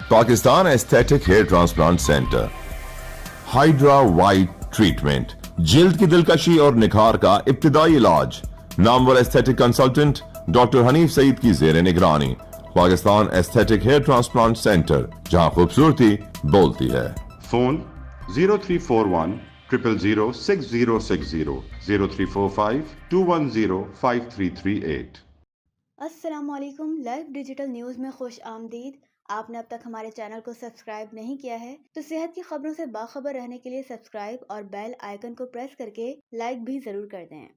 Pakistan aesthetic hair transplant centre, hydra white treatment, جلد کی دلکشی اور نکھار کا ابتدائی علاج، نامور aesthetic consultant doctor Hanif Saeed کی زیر نگرانی۔ Pakistan aesthetic hair transplant centre, جہاں خوبصورتی بولتی ہے۔ فون 0341 000 6060 0345 210 5338۔ السلام علیکم، لائیو ڈیجیٹل نیوز میں خوش آمدید۔ آپ نے اب تک ہمارے چینل کو سبسکرائب نہیں کیا ہے تو صحت کی خبروں سے باخبر رہنے کے لیے سبسکرائب اور بیل آئیکن کو پریس کر کے لائک بھی ضرور کر دیں۔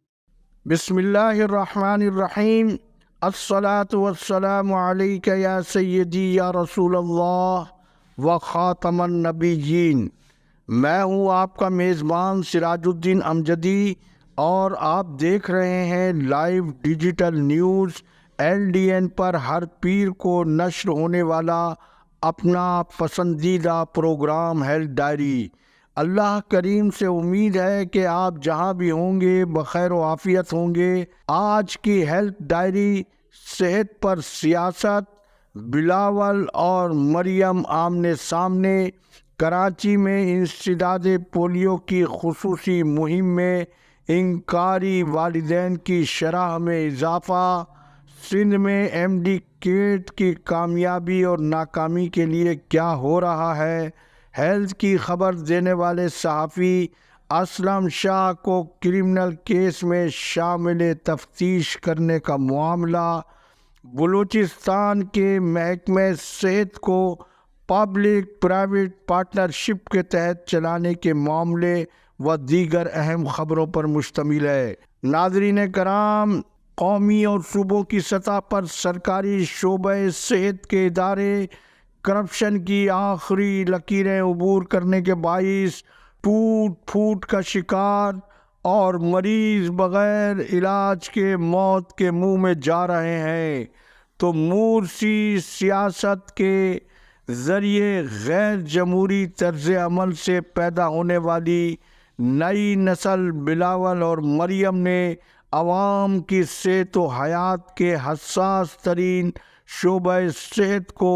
بسم اللہ الرحمن الرحیم، الصلاة والسلام علیک یا سیدی یا رسول اللہ و خاتم النبیین۔ میں ہوں آپ کا میزبان سراج الدین امجدی اور آپ دیکھ رہے ہیں لائیو ڈیجیٹل نیوز LDN پر ہر پیر کو نشر ہونے والا اپنا پسندیدہ پروگرام ہیلتھ ڈائری۔ اللہ کریم سے امید ہے کہ آپ جہاں بھی ہوں گے بخیر و عافیت ہوں گے۔ آج کی ہیلتھ ڈائری صحت پر سیاست، بلاول اور مریم آمنے سامنے۔ کراچی میں انسداد پولیو کی خصوصی مہم میں انکاری والدین کی شرح میں اضافہ۔ سندھ میں MD کیٹ کی کامیابی اور ناکامی کے لیے کیا ہو رہا ہے؟ ہیلتھ کی خبر دینے والے صحافی اسلم شاہ کو کرمنل کیس میں شامل تفتیش کرنے کا معاملہ۔ بلوچستان کے محکمہ صحت کو پبلک پرائیویٹ پارٹنرشپ کے تحت چلانے کے معاملے و دیگر اہم خبروں پر مشتمل ہے۔ ناظرین کرام، قومی اور صوبوں کی سطح پر سرکاری شعبہ صحت کے ادارے کرپشن کی آخری لکیریں عبور کرنے کے باعث ٹوٹ پھوٹ کا شکار اور مریض بغیر علاج کے موت کے منہ میں جا رہے ہیں، تو مورسی سیاست کے ذریعے غیر جمہوری طرز عمل سے پیدا ہونے والی نئی نسل بلاول اور مریم نے عوام کی صحت و حیات کے حساس ترین شعبہ صحت کو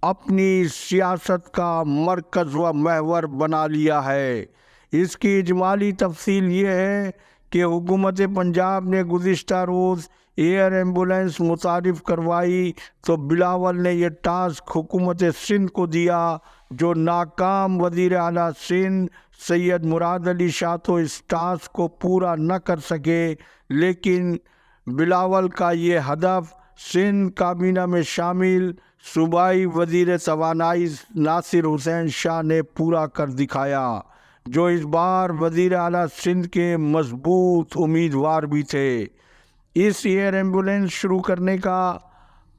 اپنی سیاست کا مرکز و محور بنا لیا ہے۔ اس کی اجمالی تفصیل یہ ہے کہ حکومت پنجاب نے گزشتہ روز ایئر ایمبولینس متعارف کروائی تو بلاول نے یہ ٹاسک حکومت سندھ کو دیا، جو ناکام وزیر اعلیٰ سندھ سید مراد علی شاہ تو اس ٹاسک کو پورا نہ کر سکے، لیکن بلاول کا یہ ہدف سندھ کابینہ میں شامل صوبائی وزیر توانائی ناصر حسین شاہ نے پورا کر دکھایا، جو اس بار وزیر اعلیٰ سندھ کے مضبوط امیدوار بھی تھے۔ اس ایئر ایمبولینس شروع کرنے کا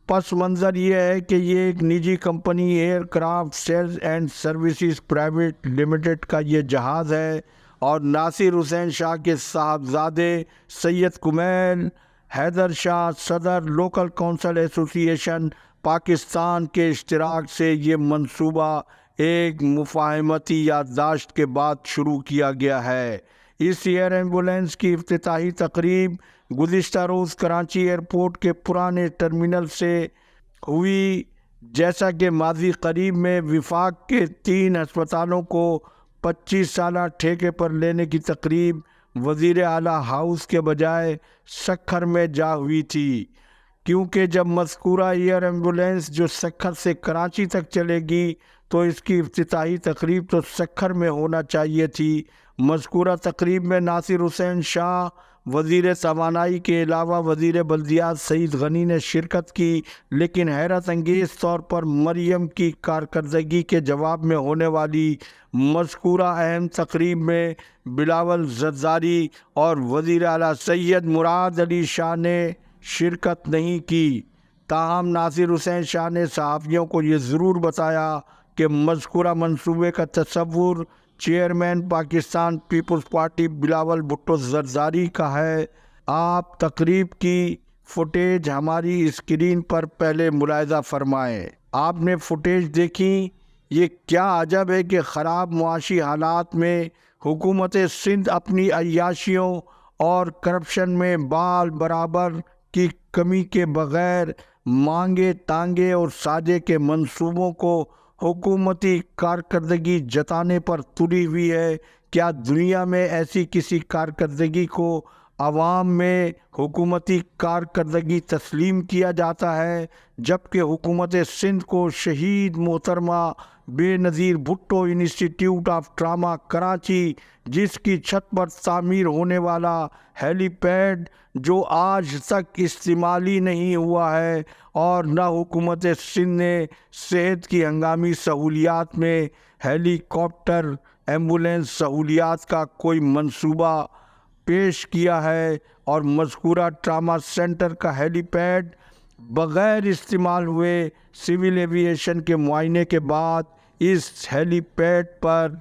پس منظر یہ ہے کہ یہ ایک نجی company aircraft sales and services private limited کا یہ جہاز ہے اور ناصر حسین شاہ کے صاحبزادے سید کمیل حیدر شاہ صدر لوکل کونسل ایسوسی ایشن پاکستان کے اشتراک سے یہ منصوبہ ایک مفاہمتی یادداشت کے بعد شروع کیا گیا ہے۔ اس ایئر ایمبولینس کی افتتاحی تقریب گزشتہ روز کراچی ایئرپورٹ کے پرانے ٹرمینل سے ہوئی، جیسا کہ ماضی قریب میں وفاق کے 3 ہسپتالوں کو 25 سالہ ٹھیکے پر لینے کی تقریب وزیر اعلیٰ ہاؤس کے بجائے سکھر میں جا ہوئی تھی، کیونکہ جب مذکورہ ایئر ایمبولینس جو سکھر سے کراچی تک چلے گی تو اس کی افتتاحی تقریب تو سکھر میں ہونا چاہیے تھی۔ مذکورہ تقریب میں ناصر حسین شاہ وزیر توانائی کے علاوہ وزیر بلدیات سعید غنی نے شرکت کی، لیکن حیرت انگیز طور پر مریم کی کارکردگی کے جواب میں ہونے والی مذکورہ اہم تقریب میں بلاول زرزاری اور وزیر اعلیٰ سید مراد علی شاہ نے شرکت نہیں کی۔ تاہم ناصر حسین شاہ نے صحافیوں کو یہ ضرور بتایا کہ مذکورہ منصوبے کا تصور چیئرمین پاکستان پیپلز پارٹی بلاول بھٹو زرزاری کا ہے۔ آپ تقریب کی فوٹیج ہماری اسکرین پر پہلے ملاحظہ فرمائیں۔ آپ نے فوٹیج دیکھی؟ یہ کیا عجب ہے کہ خراب معاشی حالات میں حکومت سندھ اپنی عیاشیوں اور کرپشن میں بال برابر کی کمی کے بغیر مانگے تانگے اور ساجے کے منصوبوں کو حکومتی کارکردگی جتانے پر تلی ہوئی ہے۔ کیا دنیا میں ایسی کسی کارکردگی کو عوام میں حکومتی کارکردگی تسلیم کیا جاتا ہے؟ جبکہ حکومت سندھ کو شہید محترمہ Benazir Bhutto institute of trauma Karachi, جس کی چھت پر تعمیر ہونے والا ہیلی پیڈ جو آج تک استعمالی نہیں ہوا ہے، اور نہ حکومت سندھ نے صحت کی ہنگامی سہولیات میں ہیلی کاپٹر ایمبولینس سہولیات کا کوئی منصوبہ پیش کیا ہے، اور مذکورہ ٹراما سینٹر کا ہیلی پیڈ بغیر استعمال ہوئے سول ایوییشن کے معائنے کے بعد اس ہیلی پیڈ پر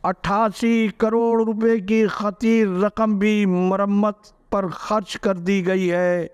88 کروڑ روپے کی خطیر رقم بھی مرمت پر خرچ کر دی گئی ہے۔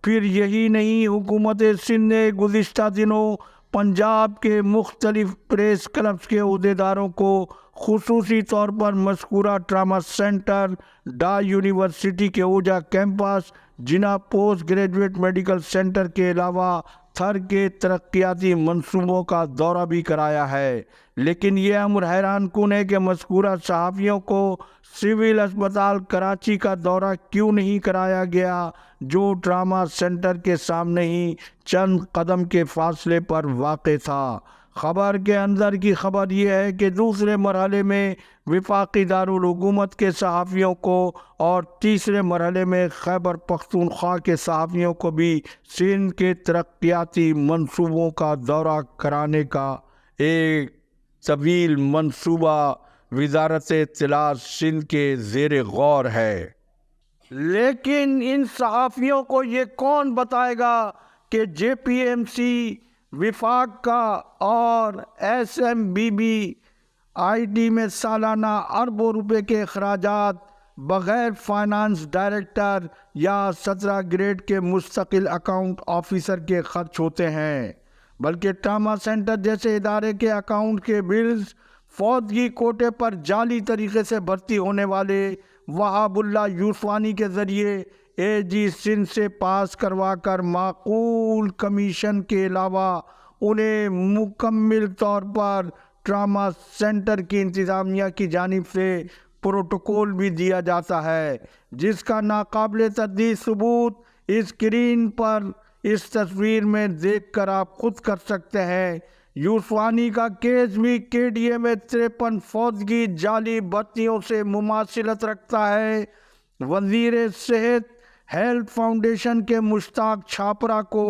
پھر یہی نہیں، حکومت سندھ نے گزشتہ دنوں پنجاب کے مختلف پریس کلبز کے عہدیداروں کو خصوصی طور پر مذکورہ ٹراما سینٹر، ڈا یونیورسٹی کے اوجا کیمپس، جناح پوسٹ گریجویٹ میڈیکل سینٹر کے علاوہ تھر کے ترقیاتی منصوبوں کا دورہ بھی کرایا ہے۔ لیکن یہ امر حیران کن ہے کہ مذکورہ صحافیوں کو سول اسپتال کراچی کا دورہ کیوں نہیں کرایا گیا، جو ٹراما سینٹر کے سامنے ہی چند قدم کے فاصلے پر واقع تھا۔ خبر کے اندر کی خبر یہ ہے کہ دوسرے مرحلے میں وفاقی دارالحکومت کے صحافیوں کو اور تیسرے مرحلے میں خیبر پختونخوا کے صحافیوں کو بھی سندھ کے ترقیاتی منصوبوں کا دورہ کرانے کا ایک طویل منصوبہ وزارت اطلاعات سندھ کے زیر غور ہے۔ لیکن ان صحافیوں کو یہ کون بتائے گا کہ جے پی ایم سی، وفاق کا اور S M B B I T میں سالانہ اربوں روپے کے اخراجات بغیر فائنانس ڈائریکٹر یا 17 گریڈ کے مستقل اکاؤنٹ آفیسر کے خرچ ہوتے ہیں، بلکہ ٹراما سینٹر جیسے ادارے کے اکاؤنٹ کے بلز فوتگی کوٹے پر جعلی طریقے سے بھرتی ہونے والے وہاب اللہ یوسفانی کے ذریعے اے جی سندھ سے پاس کروا کر معقول کمیشن کے علاوہ انہیں مکمل طور پر ٹراما سینٹر کی انتظامیہ کی جانب سے پروٹوکول بھی دیا جاتا ہے، جس کا ناقابل تردید ثبوت اسکرین پر اس تصویر میں دیکھ کر آپ خود کر سکتے ہیں۔ یوسفانی کا کیس بھی کے ڈی اے میں 53 فوتگی جعلی بھرتیوں سے مماثلت رکھتا ہے۔ وزیر صحت ہیلتھ فاؤنڈیشن کے مشتاق چھاپرا کو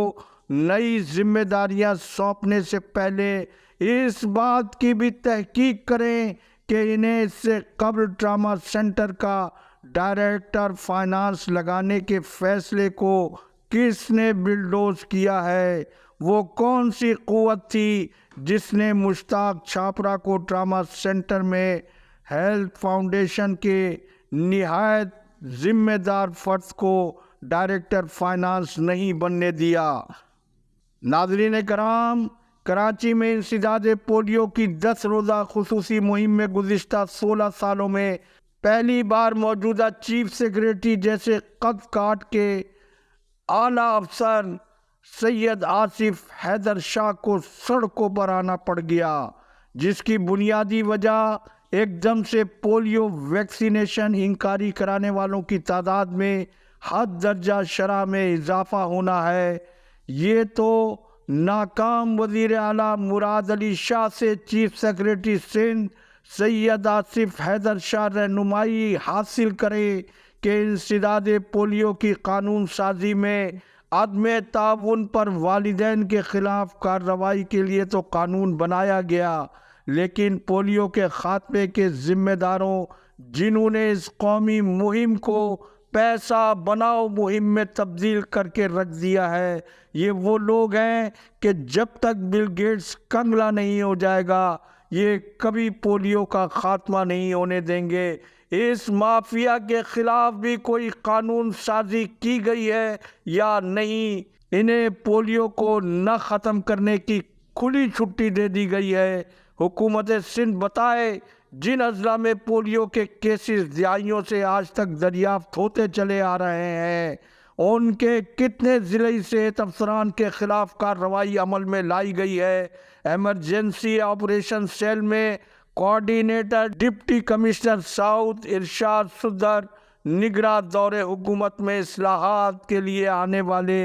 نئی ذمہ داریاں سونپنے سے پہلے اس بات کی بھی تحقیق کریں کہ انہیں اس سے قبل ٹراما سینٹر کا ڈائریکٹر فائنانس لگانے کے فیصلے کو کس نے بلڈوز کیا ہے۔ وہ کون سی قوت تھی جس نے مشتاق چھاپرا کو ٹراما سینٹر میں ہیلتھ فاؤنڈیشن کے نہایت ذمہ دار فرد کو ڈائریکٹر فائنانس نہیں بننے دیا؟ ناظرین کرام، کراچی میں انسداد پولیو کی 10 روزہ خصوصی مہم میں گزشتہ 16 سالوں میں پہلی بار موجودہ چیف سیکریٹری جیسے قد کاٹ کے اعلیٰ افسر سید آصف حیدر شاہ کو سڑکوں پر آنا پڑ گیا، جس کی بنیادی وجہ ایک دم سے پولیو ویکسینیشن انکاری کرانے والوں کی تعداد میں حد درجہ شرح میں اضافہ ہونا ہے۔ یہ تو ناکام وزیر اعلیٰ مراد علی شاہ سے چیف سیکریٹری سندھ سید آصف حیدر شاہ رہنمائی حاصل کرے کہ انسداد پولیو کی قانون سازی میں عدم تعاون پر والدین کے خلاف کارروائی کے لیے تو قانون بنایا گیا، لیکن پولیو کے خاتمے کے ذمہ داروں جنہوں نے اس قومی مہم کو پیسہ بناؤ مہم میں تبدیل کر کے رکھ دیا ہے، یہ وہ لوگ ہیں کہ جب تک بل گیٹس کنگلا نہیں ہو جائے گا یہ کبھی پولیو کا خاتمہ نہیں ہونے دیں گے۔ اس مافیا کے خلاف بھی کوئی قانون سازی کی گئی ہے یا نہیں؟ انہیں پولیو کو نہ ختم کرنے کی کھلی چھٹی دے دی گئی ہے۔ حکومت سندھ بتائے جن اضلاع میں پولیو کے کیسز دہائیوں سے آج تک دریافت ہوتے چلے آ رہے ہیں ان کے کتنے ضلعی صحت افسران کے خلاف کارروائی عمل میں لائی گئی ہے؟ ایمرجنسی آپریشن سیل میں کوارڈینیٹر ڈپٹی کمشنر ساؤتھ ارشاد صدر نگراں دور حکومت میں اصلاحات کے لیے آنے والے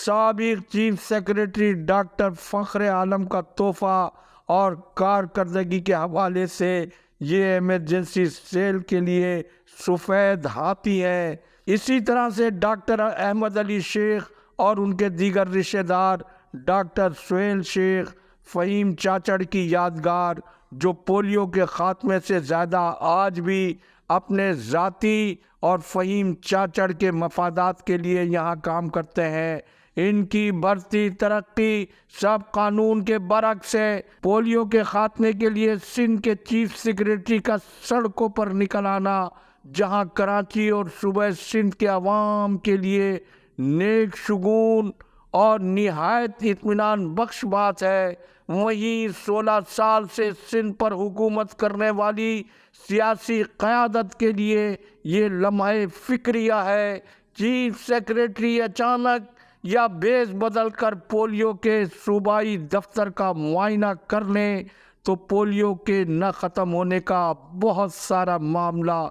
سابق چیف سیکریٹری ڈاکٹر فخر عالم کا تحفہ اور کارکردگی کے حوالے سے یہ ایمرجنسی سیل کے لیے سفید ہاتھی ہیں۔ اسی طرح سے ڈاکٹر احمد علی شیخ اور ان کے دیگر رشتہ دار ڈاکٹر سہیل شیخ، فہیم چاچڑ کی یادگار، جو پولیو کے خاتمے سے زیادہ آج بھی اپنے ذاتی اور فہیم چاچڑ کے مفادات کے لیے یہاں کام کرتے ہیں، ان کی بڑھتی ترقی سب قانون کے برعکس ہے۔ پولیو کے خاتمے کے لیے سندھ کے چیف سیکریٹری کا سڑکوں پر نکل آنا، جہاں کراچی اور صوبہ سندھ کے عوام کے لیے نیک شگون اور نہایت اطمینان بخش بات ہے، وہیں 16 سال سے سندھ پر حکومت کرنے والی سیاسی قیادت کے لیے یہ لمحہ فکریہ ہے۔ چیف سیکریٹری اچانک یا بیس بدل کر پولیو کے صوبائی دفتر کا معائنہ کر لیں تو پولیو کے نہ ختم ہونے کا بہت سارا معاملہ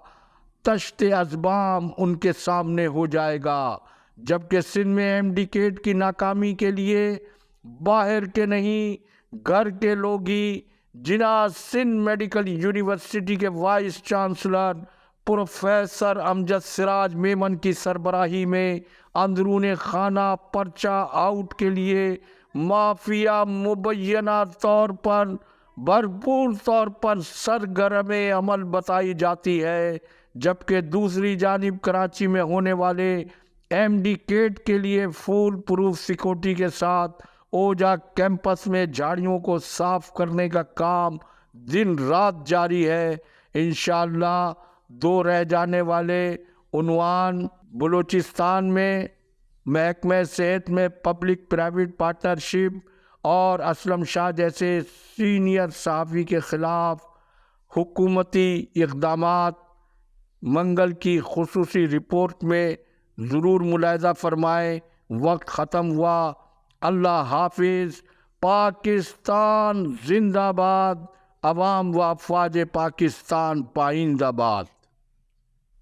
تشت ازبام ان کے سامنے ہو جائے گا، جبکہ سندھ میں MD کیٹ کی ناکامی کے لیے باہر کے نہیں گھر کے لوگ ہی، جناب سندھ میڈیکل یونیورسٹی کے وائس چانسلر پروفیسر امجد سراج میمن کی سربراہی میں اندرون خانہ پرچہ آؤٹ کے لیے مافیا مبینہ طور پر بھرپور طور پر سرگرم عمل بتائی جاتی ہے، جبکہ دوسری جانب کراچی میں ہونے والے MD کیٹ کے لیے فول پروف سیکورٹی کے ساتھ اوجا کیمپس میں جھاڑیوں کو صاف کرنے کا کام دن رات جاری ہے۔ انشاءاللہ 2 رہ جانے والے عنوان بلوچستان میں محکمہ صحت میں پبلک پرائیویٹ پارٹنرشپ اور اسلم شاہ جیسے سینئر صحافی کے خلاف حکومتی اقدامات منگل کی خصوصی رپورٹ میں ضرور ملاحظہ فرمائیں۔ وقت ختم ہوا۔ اللہ حافظ۔ پاکستان زندہ باد۔ عوام و افواج پاکستان پائندہ باد۔